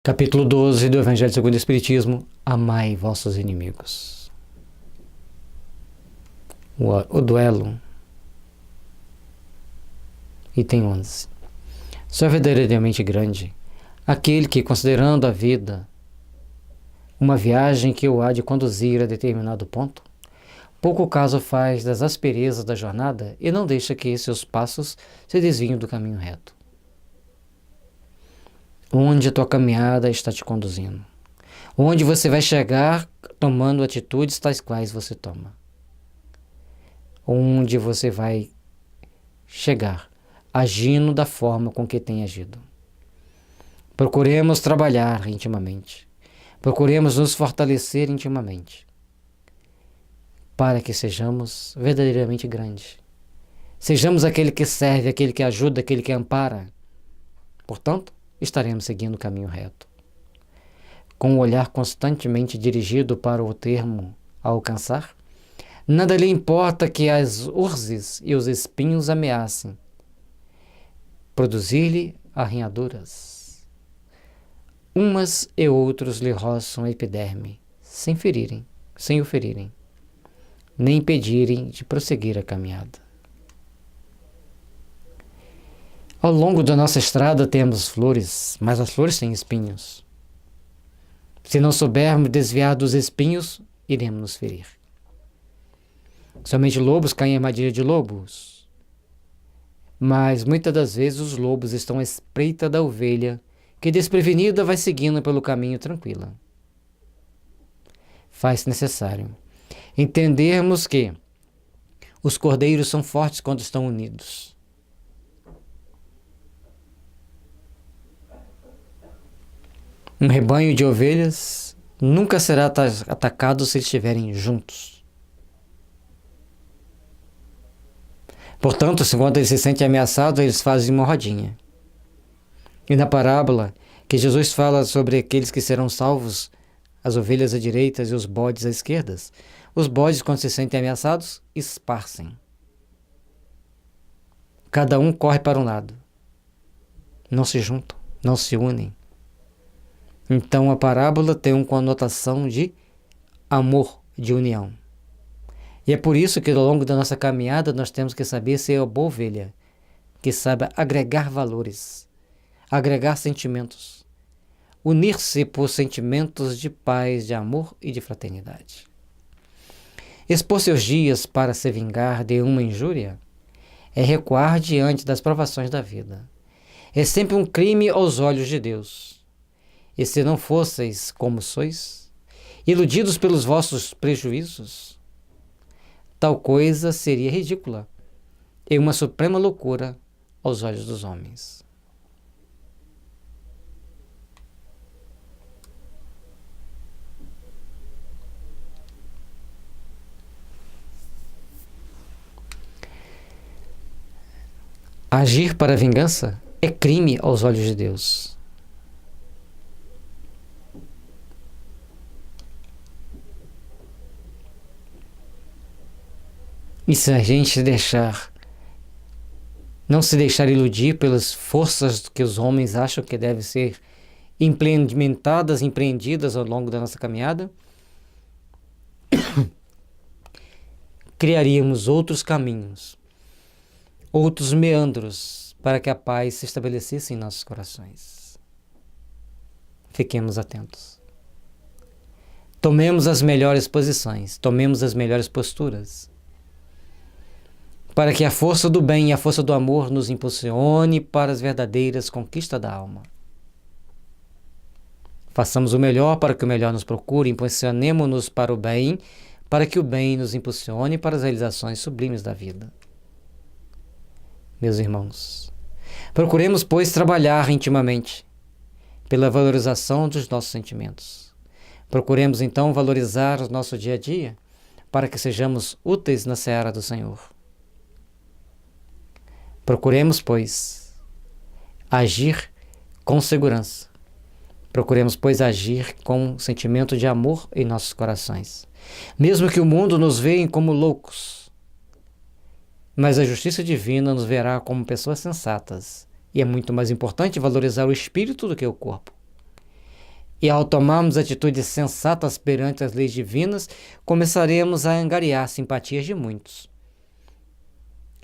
Capítulo 12 do Evangelho segundo o Espiritismo: Amai vossos inimigos. O duelo. Item 11. Só é verdadeiramente grande aquele que, considerando a vida uma viagem que o há de conduzir a determinado ponto, pouco caso faz das asperezas da jornada e não deixa que seus passos se desviem do caminho reto. Onde a tua caminhada está te conduzindo? Onde você vai chegar tomando atitudes tais quais você toma? Onde você vai chegar agindo da forma com que tem agido? Procuremos trabalhar intimamente. Procuremos nos fortalecer intimamente, para que sejamos verdadeiramente grandes. Sejamos aquele que serve, aquele que ajuda, aquele que ampara. Portanto, estaremos seguindo o caminho reto, com o olhar constantemente dirigido para o termo a alcançar. Nada lhe importa que as urzes e os espinhos ameacem produzir-lhe arranhaduras. Umas e outros lhe roçam a epiderme, sem o ferirem, nem impedirem de prosseguir a caminhada. Ao longo da nossa estrada temos flores, mas as flores têm espinhos. Se não soubermos desviar dos espinhos, iremos nos ferir. Somente lobos caem em armadilha de lobos. Mas muitas das vezes os lobos estão à espreita da ovelha, que desprevenida vai seguindo pelo caminho tranquila. Faz necessário entendermos que os cordeiros são fortes quando estão unidos. Um rebanho de ovelhas nunca será atacado se estiverem juntos. Portanto, quando eles se sentem ameaçados, eles fazem uma rodinha. E na parábola que Jesus fala sobre aqueles que serão salvos, as ovelhas à direita e os bodes à esquerda, os bodes, quando se sentem ameaçados, esparcem. Cada um corre para um lado. Não se juntam, não se unem. Então a parábola tem uma conotação de amor, de união. E é por isso que ao longo da nossa caminhada nós temos que saber ser a boa ovelha, que sabe agregar valores, agregar sentimentos, unir-se por sentimentos de paz, de amor e de fraternidade. Expor seus dias para se vingar de uma injúria é recuar diante das provações da vida. É sempre um crime aos olhos de Deus. E se não fosseis como sois, iludidos pelos vossos prejuízos, tal coisa seria ridícula e uma suprema loucura aos olhos dos homens. Agir para a vingança é crime aos olhos de Deus. E se a gente não se deixar iludir pelas forças que os homens acham que devem ser empreendidas ao longo da nossa caminhada, criaríamos outros caminhos, outros meandros para que a paz se estabelecesse em nossos corações. Fiquemos atentos. Tomemos as melhores posições, tomemos as melhores posturas, para que a força do bem e a força do amor nos impulsione para as verdadeiras conquistas da alma. Façamos o melhor para que o melhor nos procure, impulsionemo-nos para o bem, para que o bem nos impulsione para as realizações sublimes da vida. Meus irmãos, procuremos, pois, trabalhar intimamente pela valorização dos nossos sentimentos. Procuremos, então, valorizar o nosso dia a dia para que sejamos úteis na seara do Senhor. Procuremos, pois, agir com segurança. Procuremos, pois, agir com sentimento de amor em nossos corações. Mesmo que o mundo nos veja como loucos, mas a justiça divina nos verá como pessoas sensatas. E é muito mais importante valorizar o espírito do que o corpo. E ao tomarmos atitudes sensatas perante as leis divinas, começaremos a angariar simpatias de muitos.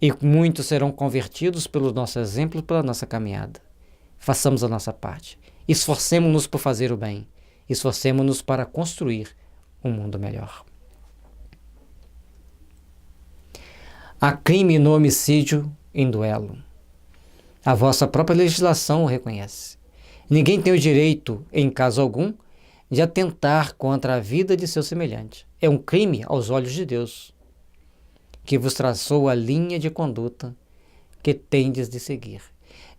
E muitos serão convertidos pelo nosso exemplo, pela nossa caminhada. Façamos a nossa parte. Esforcemo-nos por fazer o bem. Esforcemo-nos para construir um mundo melhor. Há crime no homicídio em duelo. A vossa própria legislação o reconhece. Ninguém tem o direito, em caso algum, de atentar contra a vida de seu semelhante. É um crime aos olhos de Deus, que vos traçou a linha de conduta que tendes de seguir.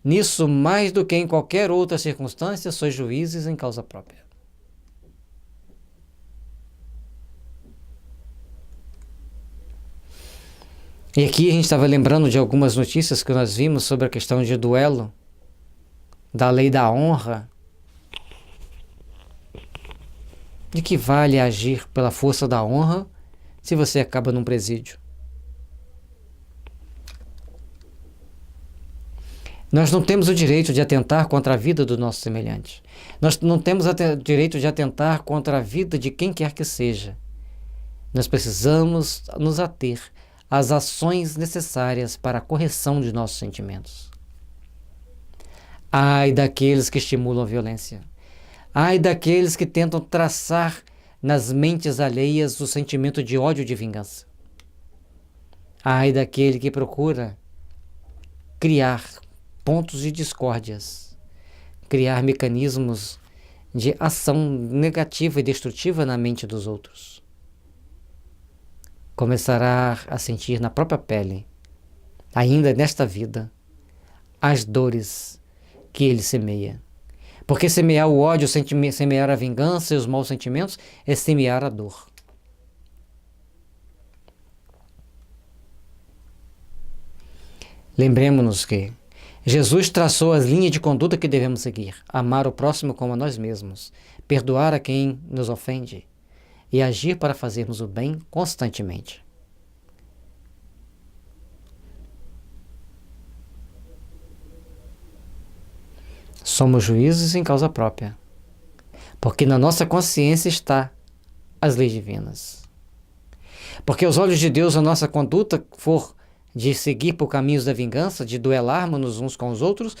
Nisso, mais do que em qualquer outra circunstância, sois juízes em causa própria. E aqui a gente estava lembrando de algumas notícias que nós vimos sobre a questão de duelo, da lei da honra, de que vale agir pela força da honra se você acaba num presídio. Nós não temos o direito de atentar contra a vida do nosso semelhante. Nós não temos o direito de atentar contra a vida de quem quer que seja. Nós precisamos nos ater às ações necessárias para a correção de nossos sentimentos. Ai daqueles que estimulam a violência. Ai daqueles que tentam traçar nas mentes alheias o sentimento de ódio e de vingança. Ai daquele que procura criar pontos de discórdias, criar mecanismos de ação negativa e destrutiva na mente dos outros. Começará a sentir na própria pele, ainda nesta vida, as dores que ele semeia. Porque semear o ódio, semear a vingança e os maus sentimentos é semear a dor. Lembremos-nos que Jesus traçou as linhas de conduta que devemos seguir: amar o próximo como a nós mesmos, perdoar a quem nos ofende e agir para fazermos o bem constantemente. Somos juízes em causa própria, porque na nossa consciência está as leis divinas. Porque aos olhos de Deus a nossa conduta for de seguir por caminhos da vingança, de duelarmos uns com os outros,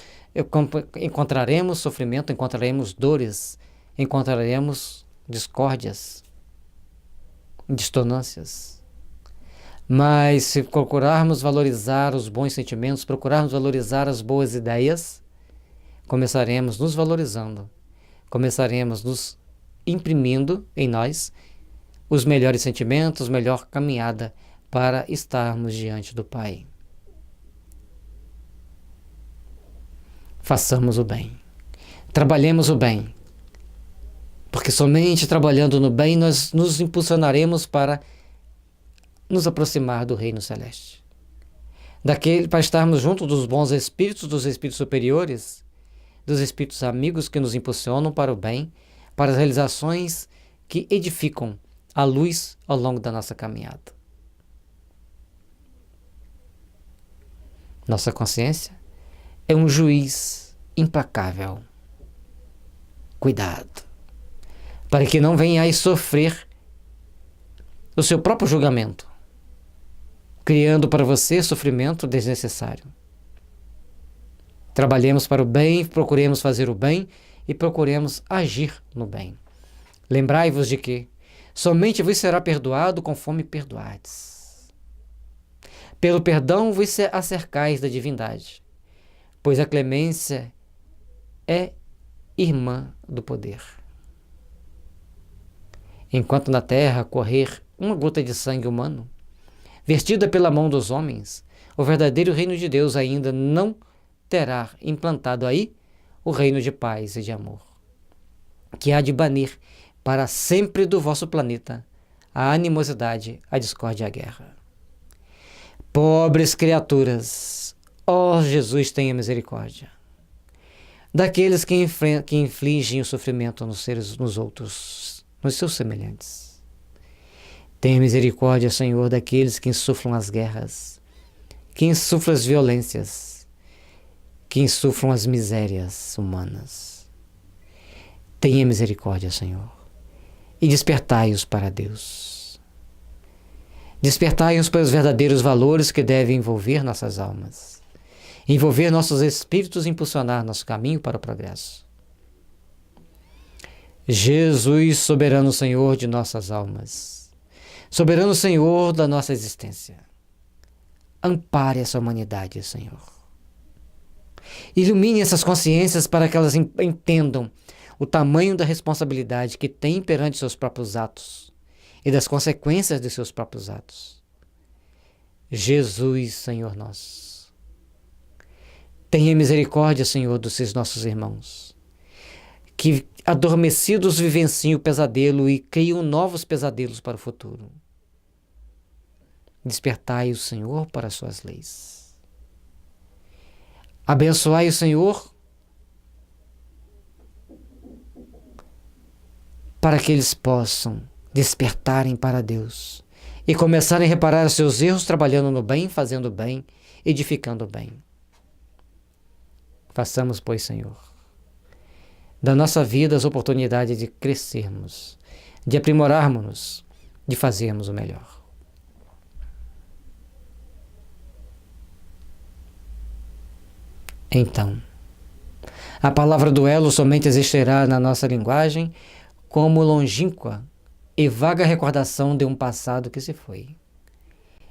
encontraremos sofrimento, encontraremos dores, encontraremos discórdias, dissonâncias. Mas se procurarmos valorizar os bons sentimentos, procurarmos valorizar as boas ideias, começaremos nos valorizando, começaremos nos imprimindo em nós os melhores sentimentos, melhor caminhada para estarmos diante do Pai. Façamos o bem, trabalhemos o bem, porque somente trabalhando no bem nós nos impulsionaremos para nos aproximar do Reino Celeste. Para estarmos junto dos bons espíritos, dos espíritos superiores, dos espíritos amigos que nos impulsionam para o bem, para as realizações que edificam a luz ao longo da nossa caminhada. Nossa consciência é um juiz implacável. Cuidado, para que não venhais sofrer o seu próprio julgamento, criando para você sofrimento desnecessário. Trabalhemos para o bem, procuremos fazer o bem e procuremos agir no bem. Lembrai-vos de que somente vos será perdoado conforme perdoardes. Pelo perdão vos acercais da divindade, pois a clemência é irmã do poder. Enquanto na terra correr uma gota de sangue humano, vertida pela mão dos homens, o verdadeiro reino de Deus ainda não terá implantado aí o reino de paz e de amor, que há de banir para sempre do vosso planeta a animosidade, a discórdia e a guerra. Pobres criaturas, ó Jesus, tenha misericórdia daqueles que infligem o sofrimento nos outros, nos seus semelhantes. Tenha misericórdia, Senhor, daqueles que insuflam as guerras, que insuflam as violências, que insuflam as misérias humanas. Tenha misericórdia, Senhor, e despertai-os para Deus. Despertai-os para os verdadeiros valores que devem envolver nossas almas, envolver nossos espíritos e impulsionar nosso caminho para o progresso. Jesus, soberano Senhor de nossas almas, soberano Senhor da nossa existência, ampare essa humanidade, Senhor. Ilumine essas consciências para que elas entendam o tamanho da responsabilidade que têm perante seus próprios atos e das consequências de seus próprios atos. Jesus, Senhor nosso, tenha misericórdia, Senhor, dos nossos irmãos, que adormecidos vivenciam o pesadelo e criam novos pesadelos para o futuro. Despertai o Senhor para as suas leis. Abençoai o Senhor para que eles possam despertarem para Deus e começarem a reparar os seus erros, trabalhando no bem, fazendo bem, edificando bem. Façamos, pois, Senhor, da nossa vida as oportunidades de crescermos, de aprimorarmos-nos, de fazermos o melhor. Então, a palavra duelo somente existirá na nossa linguagem como longínqua e vaga recordação de um passado que se foi.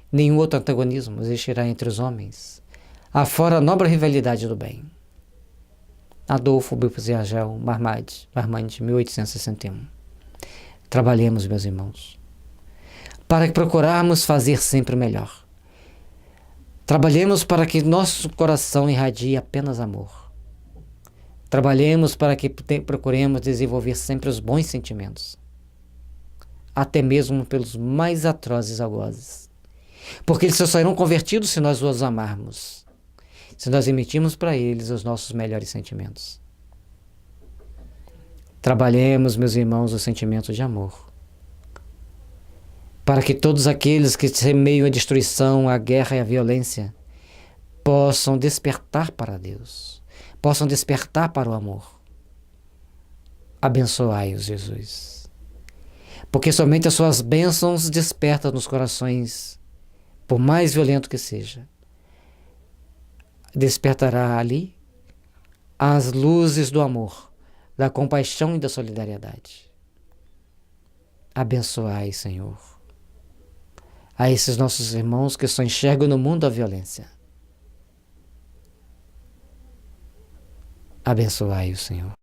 Nenhum outro antagonismo existirá entre os homens, afora a nobre rivalidade do bem. Adolfo Bifos e Agel Marmande, 1861. Trabalhemos, meus irmãos, para que procurarmos fazer sempre o melhor. Trabalhemos para que nosso coração irradie apenas amor. Trabalhemos para que procuremos desenvolver sempre os bons sentimentos, até mesmo pelos mais atrozes algozes, porque eles só serão convertidos se nós os amarmos, se nós emitirmos para eles os nossos melhores sentimentos. Trabalhemos, meus irmãos, o sentimento de amor, para que todos aqueles que semeiam a destruição, a guerra e a violência possam despertar para Deus, possam despertar para o amor. Abençoai-os, Jesus, porque somente as suas bênçãos despertam nos corações, por mais violento que seja. Despertará ali as luzes do amor, da compaixão e da solidariedade. Abençoai, Senhor, a esses nossos irmãos que só enxergam no mundo a violência. Abençoai o Senhor.